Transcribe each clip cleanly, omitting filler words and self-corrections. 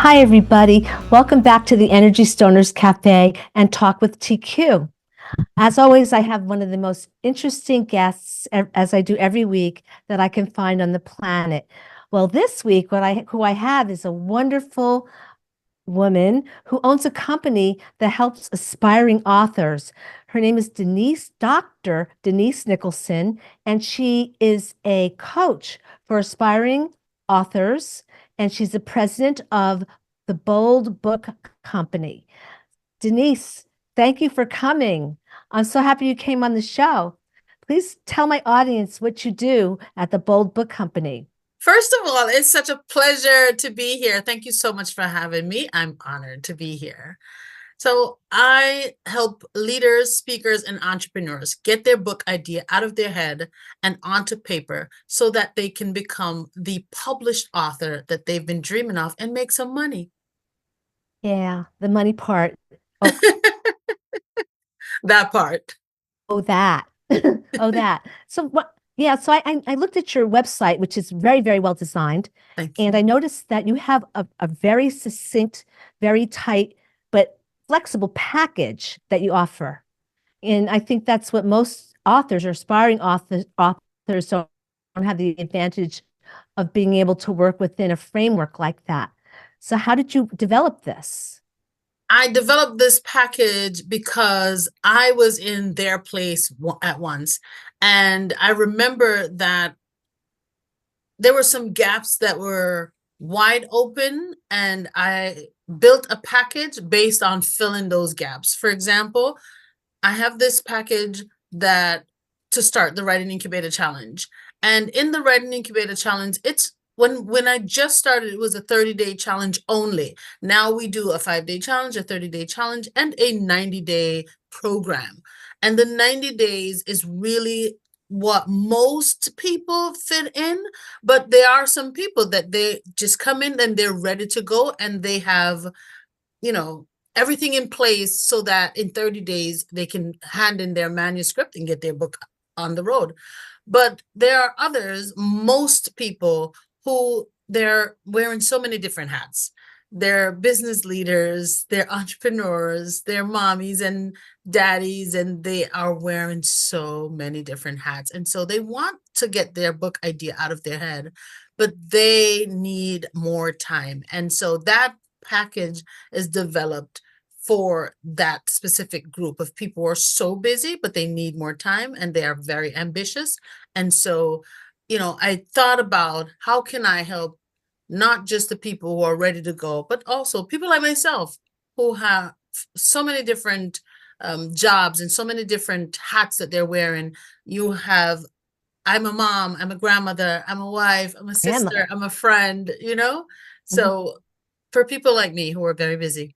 Hi, everybody. Welcome back to the Energy Stoners Cafe and Talk with TQ. As always, I have one of the most interesting guests, as I do every week, that I can find on the planet. Well, this week, who I have is a wonderful woman who owns a company that helps aspiring authors. Her name is Dr. Denise Nicholson, and she is a coach for aspiring authors, and she's the president of the Bold Book Company. Denise, thank you for coming. I'm so happy you came on the show. Please tell my audience what you do at the Bold Book Company. First of all, it's such a pleasure to be here. Thank you so much for having me. I'm honored to be here. So, I help leaders, speakers, and entrepreneurs get their book idea out of their head and onto paper so that they can become the published author that they've been dreaming of and make some money. Yeah, the money part. Oh, That part. oh, that. Oh, that. So what? Yeah, so I looked at your website, which is very, very well designed, Thank and you. I noticed that you have a very succinct, very tight, but flexible package that you offer. And I think that's what most authors or aspiring authors don't have the advantage of being able to work within a framework like that. So how did you develop this? I developed this package because I was in their place at once. And I remember that there were some gaps that were wide open, and I built a package based on filling those gaps. For example, I have this package that to start the Writing Incubator Challenge. And in the Writing Incubator Challenge, it's when I just started, it was a 30-day challenge only. Now we do a 5-day challenge, a 30-day challenge, and a 90-day program. And the 90 days is really what most people fit in, but there are some people that they just come in and they're ready to go, and they have, you know, everything in place so that in 30 days they can hand in their manuscript and get their book on the road. But there are others, most people, who they're wearing so many different hats. They're business leaders, they're entrepreneurs, they're mommies and daddies, and they are wearing so many different hats. And so they want to get their book idea out of their head, but they need more time. And so that package is developed for that specific group of people who are so busy, but they need more time and they are very ambitious. And so, I thought about how can I help not just the people who are ready to go, but also people like myself who have so many different jobs and so many different hats that they're wearing. You have, I'm a mom, I'm a grandmother, I'm a wife, I'm a sister, Grandmother. I'm a friend. Mhm. So for people like me who are very busy.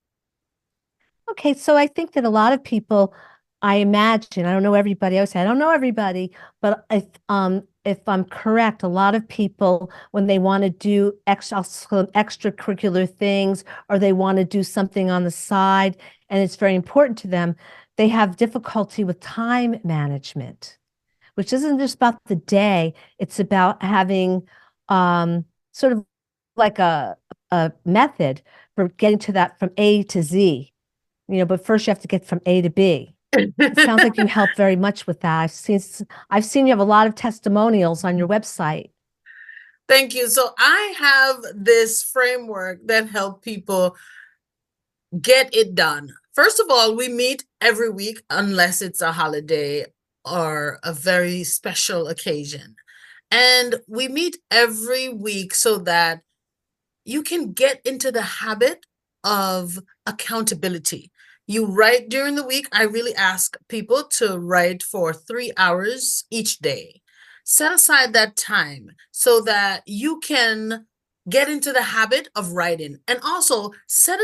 Okay, so I think that a lot of people, I imagine, I don't know everybody, I would say I don't know everybody, but if I'm correct, a lot of people when they want to do extracurricular things or they want to do something on the side and it's very important to them, they have difficulty with time management, which isn't just about the day, it's about having sort of like a method for getting to that from A to Z, but first you have to get from A to B. It sounds like you help very much with that. I've seen you have a lot of testimonials on your website. Thank you. So I have this framework that help people get it done. First of all, we meet every week unless it's a holiday or a very special occasion. And we meet every week so that you can get into the habit of accountability. You write during the week. I really ask people to write for 3 hours each day. Set aside that time so that you can get into the habit of writing, and also set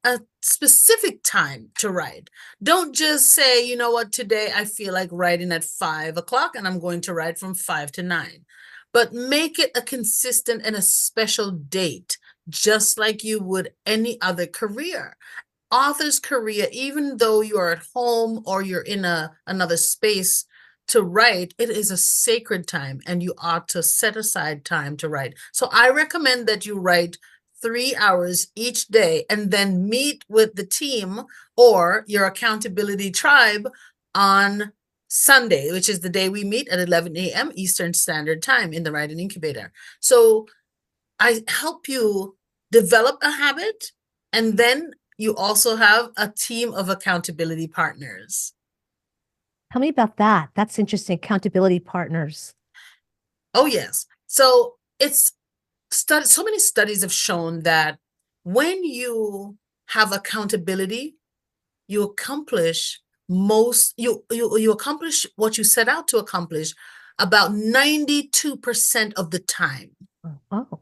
a specific time to write. Don't just say, you know what, today I feel like writing at 5 o'clock and I'm going to write from 5 to 9, but make it a consistent and a special date, just like you would any other career. Author's career, even though you're at home or you're in another space to write, it is a sacred time and you ought to set aside time to write. So I recommend that you write 3 hours each day and then meet with the team or your accountability tribe on Sunday, which is the day we meet at 11 a.m. Eastern Standard Time in the Writing Incubator. So I help you develop a habit, and then you also have a team of accountability partners. Tell me about that. That's interesting. Accountability partners. Oh, yes. So it's so many studies have shown that when you have accountability, you accomplish you accomplish what you set out to accomplish about 92% of the time. Oh,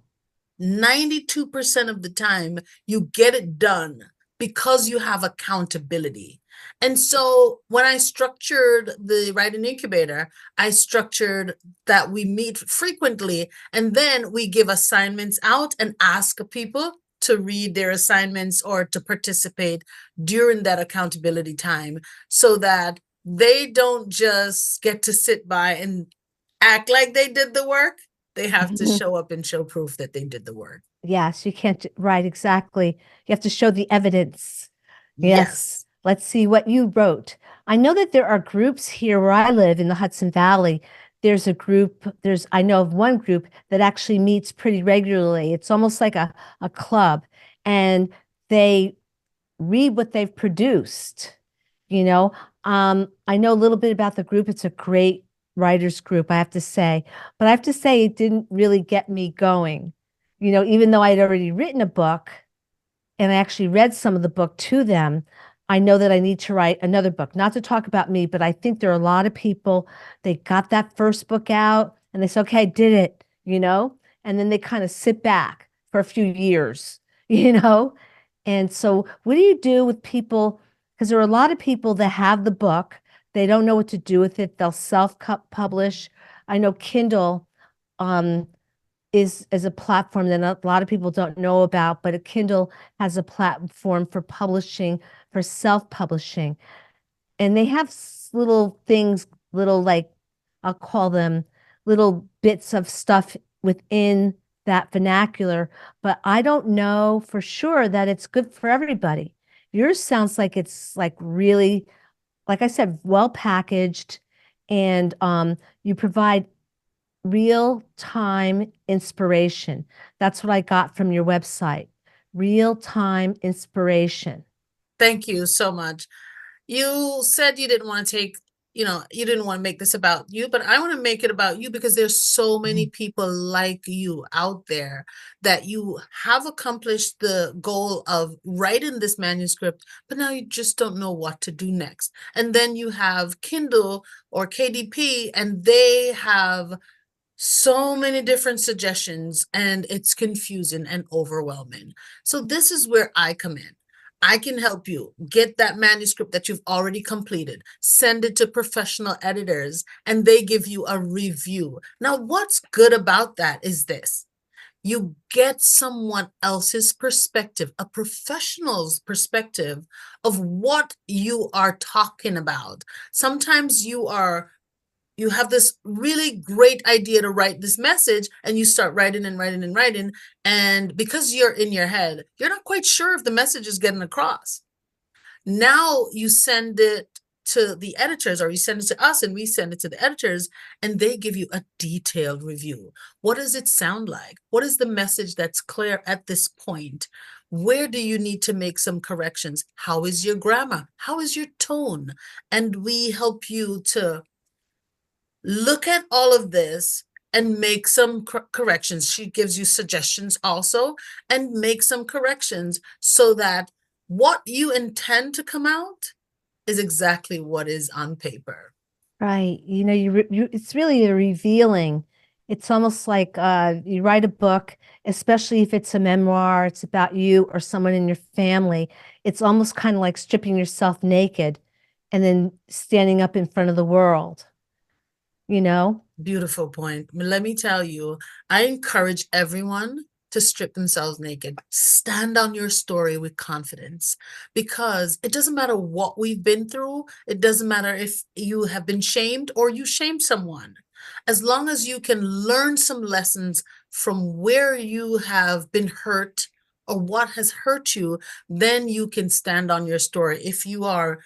92% of the time, you get it done because you have accountability. And so when I structured the Writing Incubator, I structured that we meet frequently and then we give assignments out and ask people to read their assignments or to participate during that accountability time so that they don't just get to sit by and act like they did the work. They have to show up and show proof that they did the work. yes, you can't, right, exactly. You have to show the evidence. Yes. Yes. Let's see what you wrote. I know that there are groups here where I live in the Hudson Valley. There's a group, I know of one group that actually meets pretty regularly. It's almost like a club, and they read what they've produced. You know, I know a little bit about the group. It's a great writers group, I have to say, but I have to say it didn't really get me going. Even though I'd already written a book and I actually read some of the book to them, I know that I need to write another book, not to talk about me, but I think there are a lot of people, they got that first book out and they say, okay, I did it, and then they kind of sit back for a few years, you know? And so what do you do with people? Because there are a lot of people that have the book, they don't know what to do with it. They'll self-publish. I know Kindle, is a platform that a lot of people don't know about, but a Kindle has a platform for publishing, for self-publishing. And they have little things, little like, I'll call them little bits of stuff within that vernacular, but I don't know for sure that it's good for everybody. Yours sounds like it's like really, like I said, well packaged, and you provide real time inspiration. That's what I got from your website. Real time inspiration. Thank you so much. You said you didn't want to you didn't want to make this about you, but I want to make it about you because there's so many Mhm. people like you out there that you have accomplished the goal of writing this manuscript, but now you just don't know what to do next. And then you have Kindle or KDP, and they have so many different suggestions and it's confusing and overwhelming. So this is where I come in. I can help you get that manuscript that you've already completed, send it to professional editors, and they give you a review. Now, what's good about that is this. You get someone else's perspective, a professional's perspective of what you are talking about. Sometimes you have this really great idea to write this message and you start writing and writing and writing. And because you're in your head, you're not quite sure if the message is getting across. Now you send it to the editors or you send it to us and we send it to the editors and they give you a detailed review. What does it sound like? What is the message that's clear at this point? Where do you need to make some corrections? How is your grammar? How is your tone? And we help you to look at all of this and make some corrections. She gives you suggestions also and make some corrections so that what you intend to come out is exactly what is on paper. Right. It's really a revealing. It's almost like you write a book, especially if it's a memoir, it's about you or someone in your family. It's almost kind of like stripping yourself naked and then standing up in front of the world, you know? Beautiful point. Let me tell you, I encourage everyone to strip themselves naked. Stand on your story with confidence because it doesn't matter what we've been through. It doesn't matter if you have been shamed or you shamed someone. As long as you can learn some lessons from where you have been hurt or what has hurt you, then you can stand on your story. If you are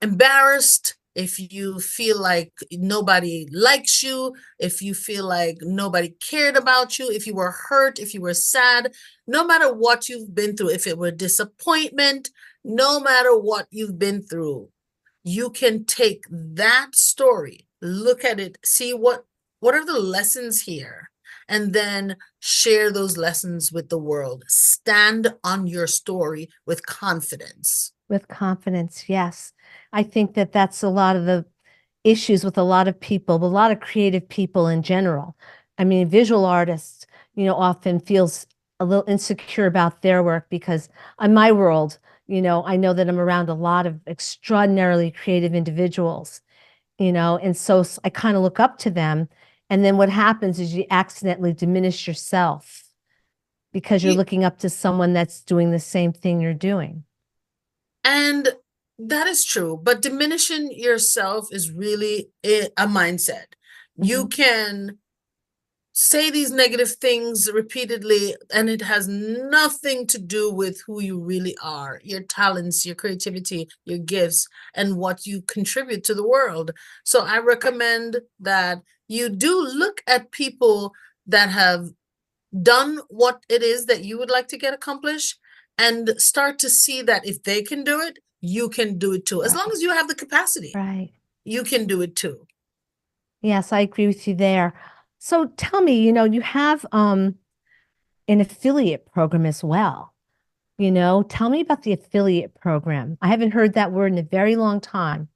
embarrassed, if you feel like nobody likes you, if you feel like nobody cared about you, if you were hurt, if you were sad, no matter what you've been through, if it were disappointment, no matter what you've been through, you can take that story, look at it, see what are the lessons here, and then share those lessons with the world. Stand on your story with confidence. With confidence, yes. I think that that's a lot of the issues with a lot of people, a lot of creative people in general. I mean, visual artists, often feels a little insecure about their work because in my world, I know that I'm around a lot of extraordinarily creative individuals, and so I kind of look up to them. And then what happens is you accidentally diminish yourself because you're You, looking up to someone that's doing the same thing you're doing. and that is true, but diminishing yourself is really a mindset. You Mhm. can say these negative things repeatedly, and it has nothing to do with who you really are, your talents, your creativity, your gifts, and what you contribute to the world. So I recommend that you do look at people that have done what it is that you would like to get accomplished, and start to see that if they can do it, you can do it too. As long Right, as you have the capacity, right. you can do it too. Yes, I agree with you there. So tell me, you have an affiliate program as well. Tell me about the affiliate program. I haven't heard that word in a very long time.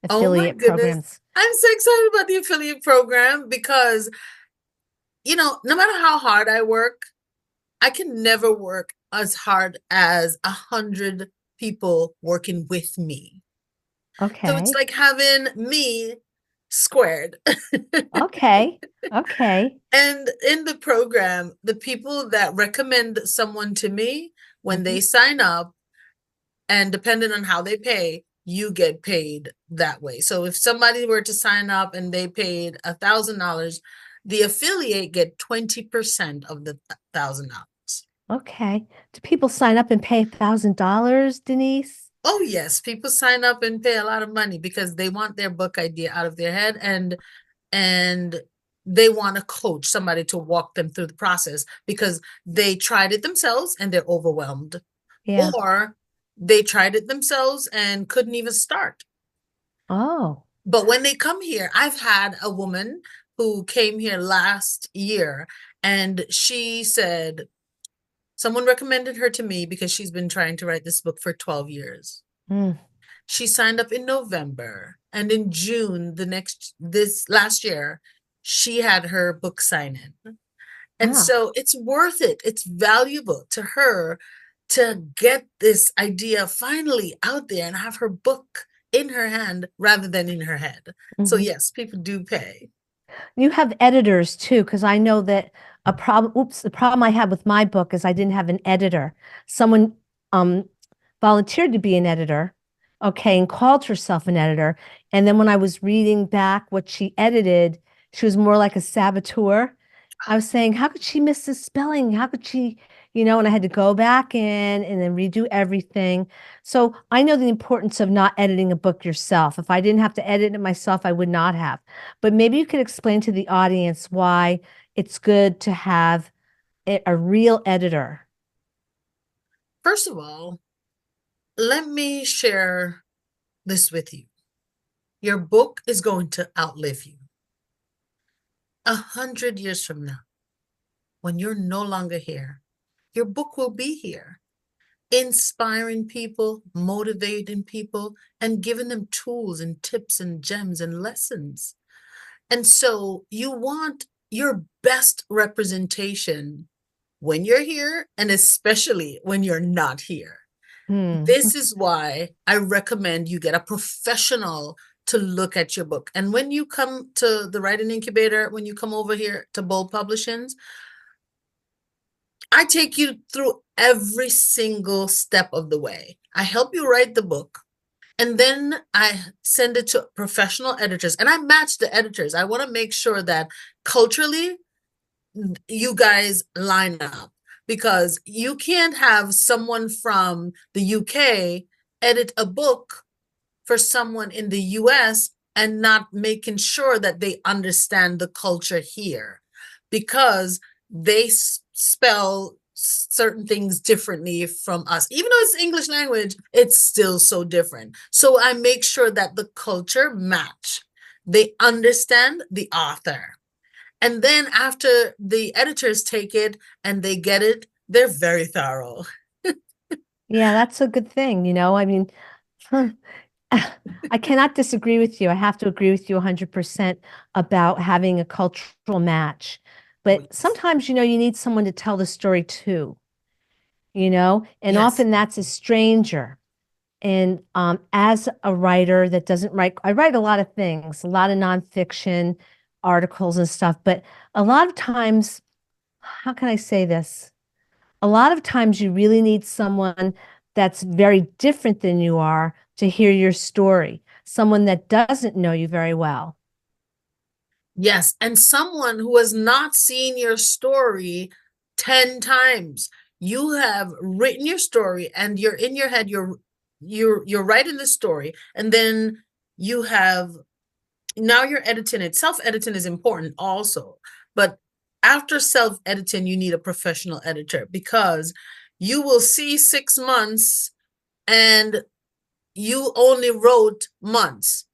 Oh my Affiliate goodness. programs. I'm so excited about the affiliate program because, no matter how hard I work, I can never work as hard as 100 people working with me. So it's Okay. like having me squared. Okay. Okay. And in the program, the people that recommend someone to me, when Hmm. they sign up, and depending on how they pay, you get paid that way. So if somebody were to sign up and they paid $1,000, the affiliate get 20% of the $1,000. Okay. Do people sign up and pay $1,000, Denise? Oh yes, people sign up and pay a lot of money because they want their book idea out of their head, and they want a coach, somebody to walk them through the process because they tried it themselves and they're overwhelmed, Yeah. or they tried it themselves and couldn't even start. Oh. But when they come here, I've had a woman who came here last year, and she said someone recommended her to me because she's been trying to write this book for 12 years. Mm. She signed up in November, and in June, this last year, she had her book signing. And Wow. so it's worth it. It's valuable to her to get this idea finally out there and have her book in her hand rather than in her head. So Hmm. yes, people do pay. You have editors too, because I know that the problem I had with my book is I didn't have an editor. Someone um volunteered to be an editor, okay, and called herself an editor. And then when I was reading back what she edited, she was more like a saboteur. I was saying, how could she miss the spelling? How could she, and I had to go back in and then redo everything. So I know the importance of not editing a book yourself. If I didn't have to edit it myself, I would not have. But maybe you could explain to the audience why it's good to have a real editor. First of all, let me share this with you. Your book is going to outlive you. 100 years from now, when you're no longer here, your book will be here, inspiring people, motivating people, and giving them tools and tips and gems and lessons. And so you want your best representation when you're here, and especially when you're not here. Hmm. This is why I recommend you get a professional to look at your book. And when you come to the Writing Incubator, when you come over here to Bold Publishings, I take you through every single step of the way. I help you write the book, and then I send it to professional editors, and I match the editors. I want to make sure that culturally you guys line up, because you can't have someone from the UK edit a book for someone in the US and not making sure that they understand the culture here, because they spell certain things differently from us. Even though it's English language, it's still so different. So I make sure that the culture match. They understand the author. And then after the editors take it and they get it, they're very thorough. Yeah, that's a good thing, you know. I mean, I cannot disagree with you. I have to agree with you 100% about having a cultural match. Oh, But yes. sometimes, you know, you need someone to tell the story too, you know, and Yes. often that's a stranger. And as a writer that doesn't write, I write a lot of things, a lot of nonfiction articles and stuff, but a lot of times, how can I say this? A lot of times you really need someone that's very different than you are to hear your story, someone that doesn't know you very well. Yes, and someone who has not seen your story 10 times. You have written your story and you're in your head, you're writing the story, and then you have now you're editing it. Self-editing is important also, but after self-editing, you need a professional editor, because you will see 6 months and you only wrote months.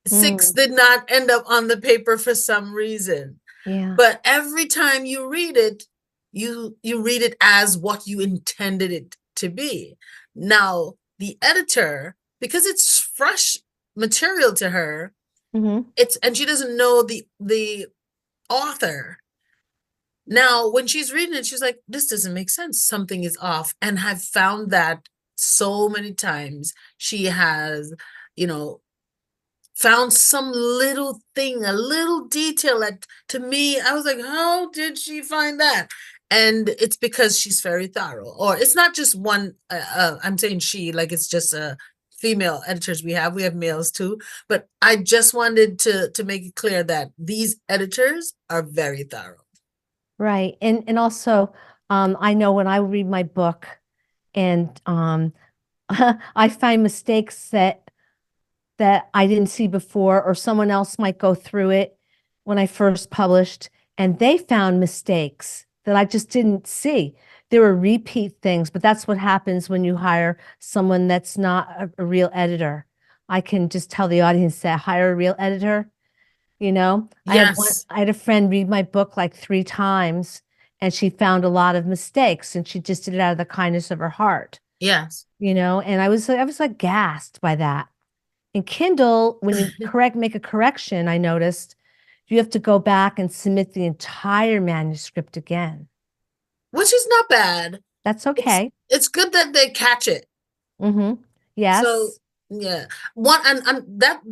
Six Mm, did not end up on the paper for some reason. yeah. But every time you read it, you read it as what you intended it to be. Now, the editor, because it's fresh material to her, Hmm. it's and she doesn't know the author. Now, when she's reading it, she's like, this doesn't make sense. Something is off. And I've found that so many times she has, you know, found some little thing, a little detail that to me, I was like, how did she find that? And it's because she's very thorough. Or it's not just one, I'm saying she, like it's just female editors we have males too. But I just wanted to make it clear that these editors are very thorough. Right. And also, I know when I read my book and I find mistakes that I didn't see before, or someone else might go through it when I first published, and they found mistakes that I just didn't see. There were repeat things, but that's what happens when you hire someone that's not a real editor. I can just tell the audience that hire a real editor. You know, Yes, I had a friend read my book like 3 times, and she found a lot of mistakes, and she just did it out of the kindness of her heart, yes. you know, and I was aghast by that. In Kindle, when you make a correction, I noticed you have to go back and submit the entire manuscript again. Which is not bad. That's It's okay. it's good that they catch it. Mm-hmm. So Yes. yeah, one and that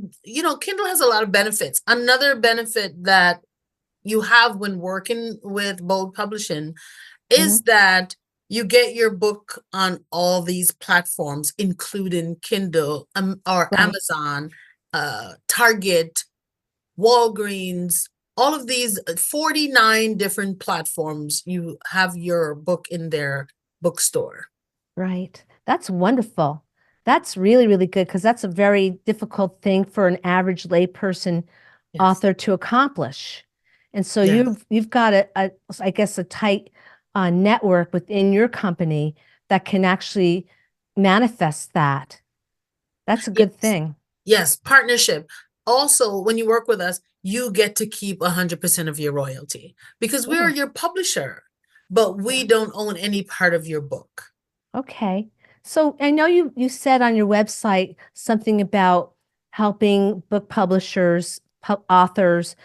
Kindle has a lot of benefits. Another benefit that you have when working with Bold Publishing Mm-hmm. is that you get your book on all these platforms, including Kindle, or Right. Amazon, Target, Walgreens, all of these 49 different platforms. You have your book in their bookstore. Right. That's wonderful. That's really, really good because that's a very difficult thing for an average layperson Yes, author to accomplish. And so yes, you've got I guess a tight network within your company that can actually manifest that. That's a good yes. thing. Yes, partnership. Also, when you work with us, you get to keep 100% of your royalty, because we are Oh, your publisher, but we yeah. don't own any part of your book. Okay. So I know you said on your website something about helping book publishers, authors,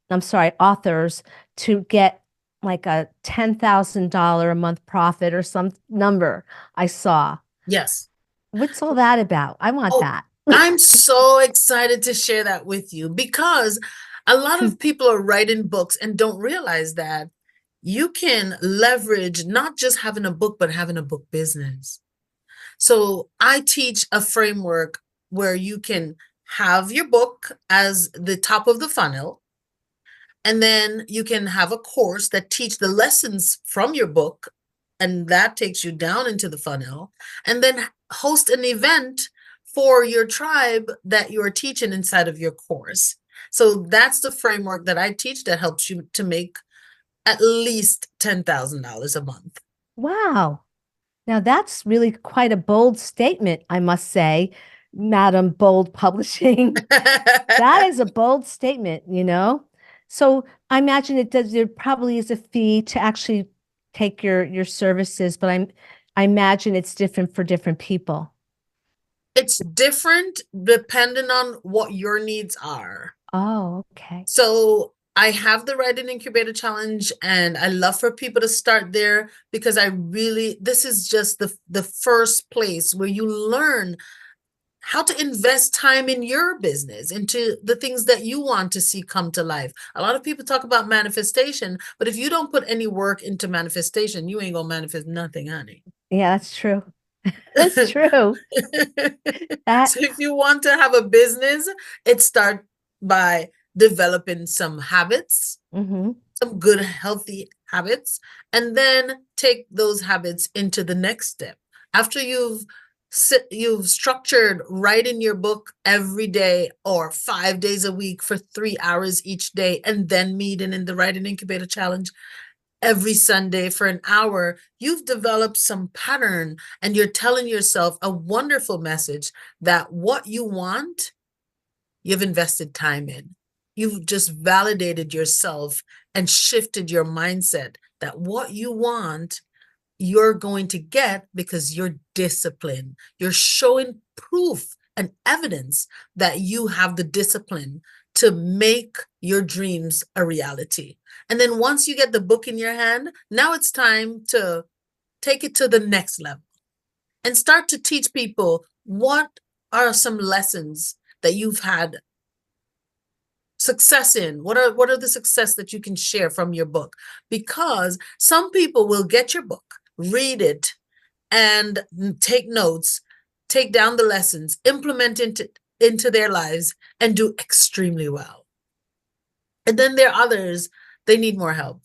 I'm sorry, authors to get like a $10,000 a month profit or some number I saw. Yes. What's all that about? I want Oh, that. I'm so excited to share that with you, because a lot of people are writing books and don't realize that you can leverage not just having a book, but having a book business. So I teach a framework where you can have your book as the top of the funnel, and then you can have a course that teach the lessons from your book, and that takes you down into the funnel, and then host an event for your tribe that you're teaching inside of your course. So that's the framework that I teach that helps you to make at least $10,000 a month. Wow. Now that's really quite a bold statement, I must say, Madam Bold Publishing. That is a bold statement, you know? So I imagine there probably is a fee to actually take your services, but I imagine it's different for different people. It's different depending on what your needs are. Oh, okay. So I have the Writing Incubator Challenge, and I love for people to start there because this is just the first place where you learn how to invest time in your business, into the things that you want to see come to life. A lot of people talk about manifestation, but if you don't put any work into manifestation, you ain't gonna manifest nothing, honey. Yeah, that's true. That's true. That, So if you want to have a business, it starts by developing some habits, mhm. some good, healthy habits, and then take those habits into the next step. After you've structured writing your book every day or 5 days a week for 3 hours each day, and then meeting in the Writing Incubator Challenge every Sunday for an hour, you've developed some pattern, and you're telling yourself a wonderful message that what you want, you've invested time in. You've just validated yourself and shifted your mindset that what you want, you're going to get because you're disciplined. You're showing proof and evidence that you have the discipline to make your dreams a reality. And then once you get the book in your hand, now it's time to take it to the next level and start to teach people what are some lessons that you've had success in. What are the success that you can share from your book? Because some people will get your book, read it, and take notes, take down the lessons, implement into their lives, and do extremely well. And then there are others, they need more help.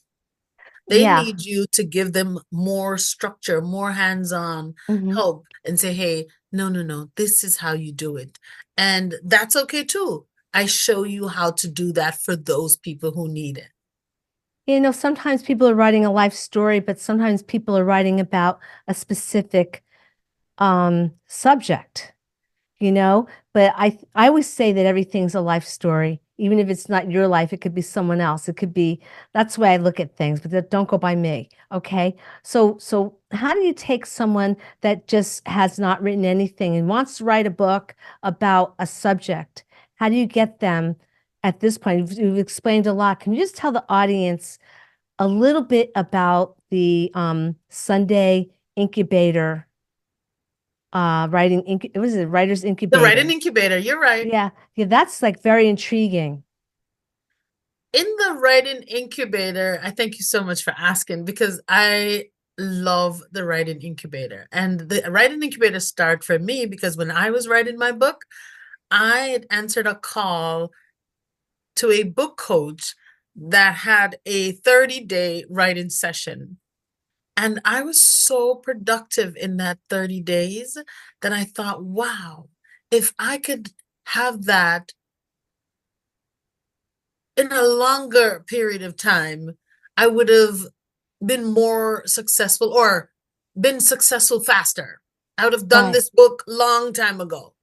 They Yeah. need you to give them more structure, more hands-on Mhm. help, and say, hey, no, no, no, this is how you do it. And that's okay too. I show you how to do that for those people who need it. You know, sometimes people are writing a life story, but sometimes people are writing about a specific subject, you know? But I always say that everything's a life story. Even if it's not your life, it could be someone else. It could be, that's the way I look at things, but don't go by me. Okay. So how do you take someone that just has not written anything and wants to write a book about a subject? How do you get them at this point? You've explained a lot. Can you just tell the audience a little bit about the Sunday incubator, it was a writer's The Writing incubator. Incubator, you're right. Yeah, yeah, that's like very intriguing. In the Writing Incubator, I thank you so much for asking because I love the Writing Incubator. And the Writing Incubator started for me because when I was writing my book, I had answered a call to a book coach that had a 30-day writing session. And I was so productive in that 30 days that I thought, wow, if I could have that in a longer period of time, I would have been more successful or been successful faster. I would have done Right. this book long time ago.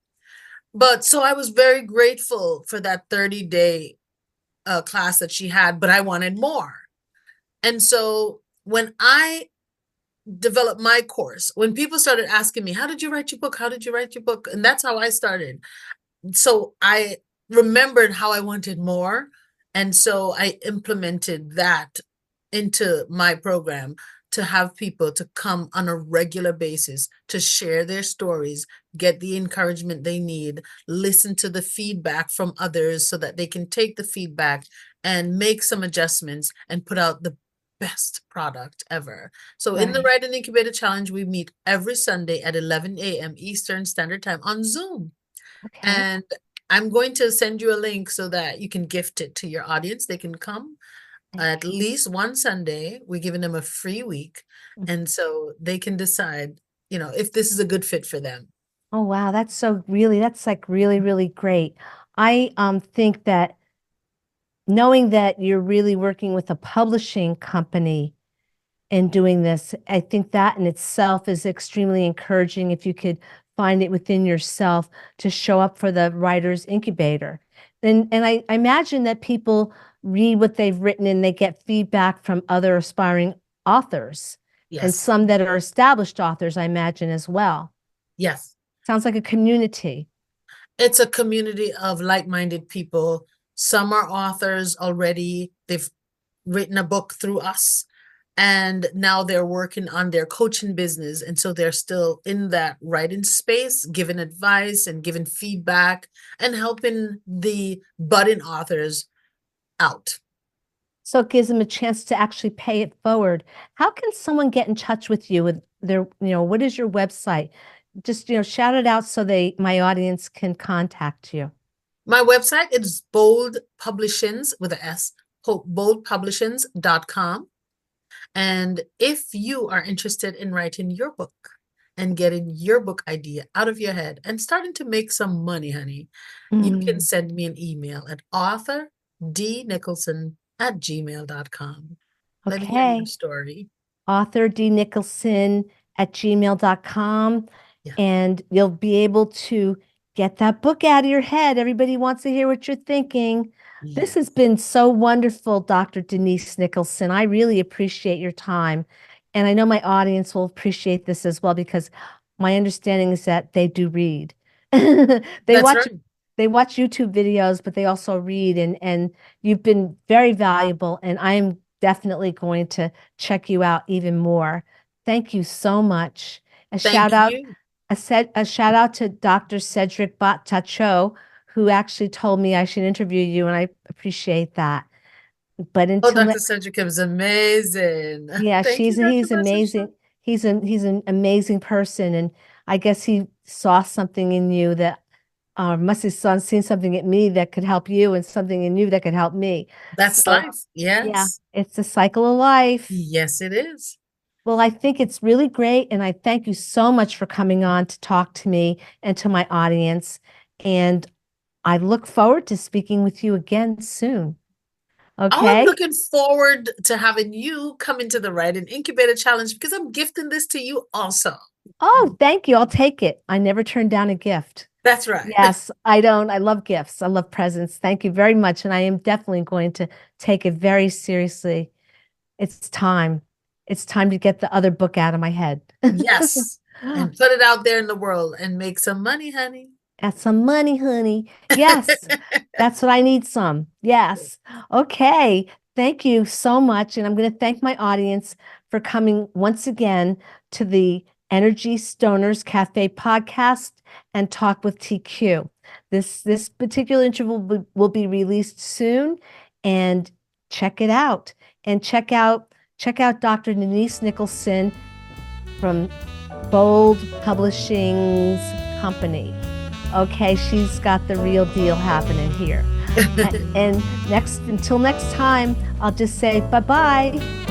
But so I was very grateful for that 30-day class that she had, but I wanted more. And so when I developed my course, when people started asking me, how did you write your book? How did you write your book? And that's how I started. So I remembered how I wanted more. And so I implemented that into my program to have people to come on a regular basis to share their stories, get the encouragement they need, listen to the feedback from others so that they can take the feedback and make some adjustments and put out the best product ever. So in the Right. Write and Incubator Challenge, we meet every Sunday at 11 a.m. Eastern Standard Time on Zoom. Okay. And I'm going to send you a link so that you can gift it to your audience. They can come at least one Sunday. We're giving them a free week. And so they can decide, if this is a good fit for them. Oh, wow. That's like really, really great. I think that knowing that you're really working with a publishing company and doing this, I think that in itself is extremely encouraging if you could find it within yourself to show up for the writer's incubator. And I imagine that people read what they've written and they get feedback from other aspiring authors and Yes. some that are established authors, I imagine as well. Yes. Sounds like a community. It's a community of like-minded people. Some are authors already. They've written a book through us, and now they're working on their coaching business. And so they're still in that writing space, giving advice and giving feedback and helping the budding authors out. So it gives them a chance to actually pay it forward. How can someone get in touch with you with what is your website? Just, shout it out so my audience can contact you. My website is Bold Publishings with a S, boldpublishings.com. And if you are interested in writing your book and getting your book idea out of your head and starting to make some money, honey, you can send me an email at authordnicholson@gmail.com. Let me hear your Okay. story. Author D. Nicholson at gmail.com. Yeah. And you'll be able to get that book out of your head. Everybody wants to hear what you're thinking. This has Yes. been so wonderful, Dr. Denise Nicholson. I really appreciate your time. And I know my audience will appreciate this as well because my understanding is that they do read. They That's watch right. they watch YouTube videos, but they also read and you've been very valuable and I'm definitely going to check you out even more. Thank you so much. A Thank shout out you. a shout out to Dr. Cedric Batacho, who actually told me I should interview you, and I appreciate that. But Oh, until Dr. Cedric is amazing. yeah, Thank you, Dr. he's Batacha. amazing. He's an amazing person, and I guess he saw something in you that must have seen something in me that could help you, and something in you that could help me. That's So life. yeah, Yes. it's the cycle of life. Yes, it is. Well, I think it's really great, and I thank you so much for coming on to talk to me and to my audience. And I look forward to speaking with you again soon. Oh, I'm Okay? looking forward to having you come into the Writing Incubator Challenge because I'm gifting this to you also. Oh, thank you. I'll take it. I never turn down a gift. That's right. Yes, I don't. I love gifts. I love presents. Thank you very much. And I am definitely going to take it very seriously. It's time. It's time to get the other book out of my head. Yes. And put it out there in the world and make some money, honey. Got some money, honey. Yes, that's what I need some. Yes. Okay. Thank you so much. And I'm going to thank my audience for coming once again to the Energy Stoners Cafe podcast and Talk with TQ. This particular interview will be released soon and check it out. And check out Dr. Denise Nicholson from Bold Publishing's company. Okay, she's got the real deal happening here. And until next time, I'll just say bye-bye.